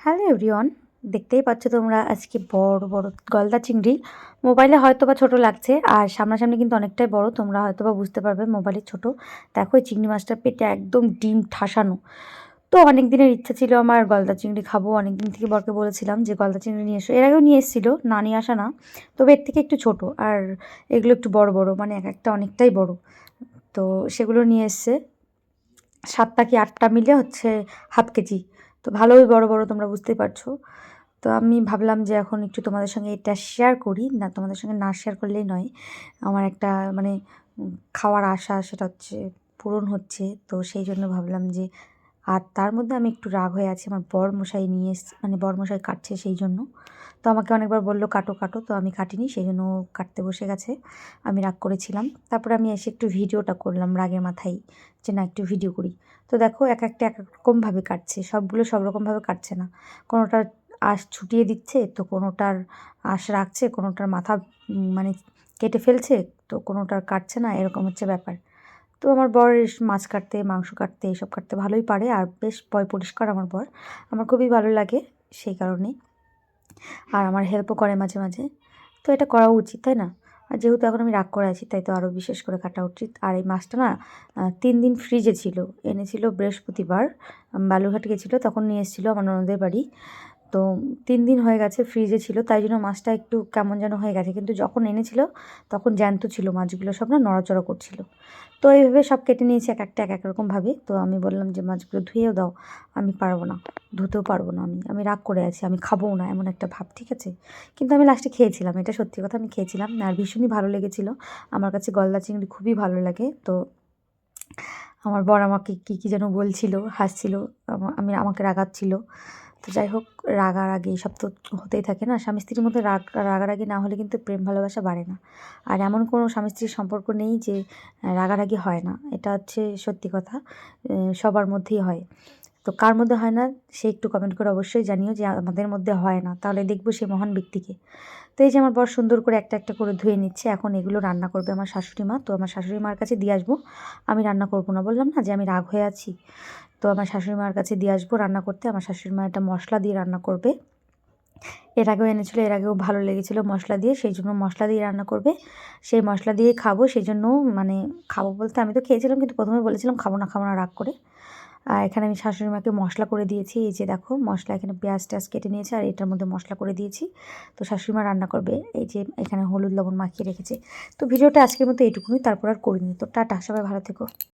Hello everyone, দেখতেই পাচ্ছ তোমরা আজকে বড় বড় গলদা চিংড়ি। মোবাইলে হয়তো বা ছোটো লাগছে, আর সামনাসামনি কিন্তু অনেকটাই বড়। তোমরা হয়তো বা বুঝতে পারবে মোবাইলে ছোট। দেখো এই চিংড়ি মাছটার পেটে একদম ডিম ঠাসানো। তো অনেক দিনের ইচ্ছা ছিল আমার গলদা চিংড়ি খাবো। অনেক দিন থেকে বরকে বলেছিলাম যে গলদা চিংড়ি নিয়ে এসো। এর আগেও নিয়ে এসেছিলো, না নিয়ে আসা না, তবে এর থেকে একটু ছোট, আর এগুলো একটু বড় বড়, মানে এক একটা অনেকটাই বড়। তো সেগুলো নিয়ে এসছে 7টা কি 8টা মিলে হচ্ছে হাফ কেজি। তো ভালোই বড় বড়, তোমরা বুঝতেই পারছো। তো আমি ভাবলাম যে এখন একটু তোমাদের সঙ্গে এটা শেয়ার করি, না তোমাদের সঙ্গে না শেয়ার করলেই নয়। আমার একটা মানে খাওয়ার আশা, সেটা হচ্ছে পূরণ হচ্ছে। তো সেই জন্য ভাবলাম যে, আর তার মধ্যে আমি একটু রাগ হয়ে আছি, আমার বরমশাই নিয়ে মানে বরমশাই কাটছে সেই জন্য। তো আমাকে অনেকবার বললো কাটো কাটো, তো আমি কাটিনি, সেই জন্য কাটতে বসে গেছে। আমি রাগ করেছিলাম, তারপরে আমি এসে একটু ভিডিওটা করলাম রাগের মাথায়, যে না একটু ভিডিও করি। তো দেখো এক একটা এক এক রকমভাবে কাটছে, সবগুলো সব রকমভাবে কাটছে না। কোনোটার আঁশ ছুটিয়ে দিচ্ছে, তো কোনোটার আঁশ রাখছে, কোনোটার মাথা মানে কেটে ফেলছে, তো কোনোটার কাটছে না, এরকম হচ্ছে ব্যাপার। তো আমার বর মাছ কাটতে, মাংস কাটতে, এসব কাটতে ভালোই পারে, আর বেশ পরিষ্কার আমার বর। আমার খুবই ভালো লাগে সেই কারণেই। আর আমার হেল্পও করে মাঝে মাঝে। তো এটা করা উচিত, তাই না? আর যেহেতু এখন আমি রাগ করে আছি, তাই তো আরও বিশেষ করে কাটা উচিত। আর এই মাছটা না 3 দিন ফ্রিজে ছিল, এনেছিল বৃহস্পতিবার, বালুরঘাট গেছিলো, তখন নিয়ে এসেছিলো আমার ননদের বাড়ি। তো 3 দিন হয়ে গেছে ফ্রিজে ছিল, তাই জন্য মাছটা একটু কেমন যেন হয়ে গেছে, কিন্তু যখন এনেছিল তখন জ্যান্ত ছিল মাছগুলো, সব না নড়াচড়া করছিল। তো এইভাবে সব কেটে নিয়েছি এক একটা এক এক রকমভাবে। তো আমি বললাম যে মাছগুলো ধুয়েও দাও, আমি পারবো না, ধুতেও পারবো না, আমি রাগ করে আছি, আমি খাবোও না, এমন একটা ভাব, ঠিক আছে? কিন্তু আমি লাস্টে খেয়েছিলাম, এটা সত্যি কথা, আমি খেয়েছিলাম, আর ভীষণই ভালো লেগেছিলো। আমার কাছে গলদা চিংড়ি খুবই ভালো লাগে। তো আমার বর আমাকে কী কী যেন বলছিল, হাসছিল, আমাকে রাগাচ্ছিল। তো যাই হোক, রাগারাগি এসব তো হতেই থাকে না, স্বামী স্ত্রীর মধ্যে রাগারাগি না হলে কিন্তু প্রেম ভালোবাসা বাড়ে না। আর এমন কোনো স্বামী স্ত্রীর সম্পর্ক নেই যে রাগারাগি হয় না, এটা হচ্ছে সত্যি কথা। সবার মধ্যেই হয়। তো কার মধ্যে হয় না সে একটু কমেন্ট করে অবশ্যই জানিও যে আমাদের মধ্যে হয় না, তাহলে দেখবো সে মহান ব্যক্তিকে। তো এই যে আমার বর সুন্দর করে একটা একটা করে ধুয়ে নিচ্ছে, এখন এগুলো রান্না করবে আমার শাশুড়ি মা। তো আমার শাশুড়ি মার কাছে দিয়ে আসবো, আমি রান্না করবো না, বললাম না যে আমি রাগ হয়ে আছি। তো আমার শাশুড়ি মার কাছে দিয়ে আসবো রান্না করতে। আমার শাশুড়ি মা একটা মশলা দিয়ে রান্না করবে, এর আগেও এনেছিলো, এর আগেও ভালো লেগেছিলো মশলা দিয়ে, সেই জন্য মশলা দিয়ে রান্না করবে। সেই মশলা দিয়েই খাবো, সেই জন্য মানে খাবো বলতে আমি তো খেয়েছিলাম, কিন্তু প্রথমে বলেছিলাম খাবো না খাবো না, রাগ করে। আর এখানে আমি শাশুড়ি মাকে মশলা করে দিয়েছি, এই যে দেখো মশলা, এখানে পেঁয়াজ টেয়াজ কেটে নিয়েছে, আর এটার মধ্যে মশলা করে দিয়েছি। তো শাশুড়ি মা রান্না করবে, এই যে এখানে হলুদ লবণ মাখিয়ে রেখেছে। তো ভিডিওটা আজকের মতো এইটুকুনি, তারপর আর করিনি। তো টাটা, সবাই ভালো থেকো।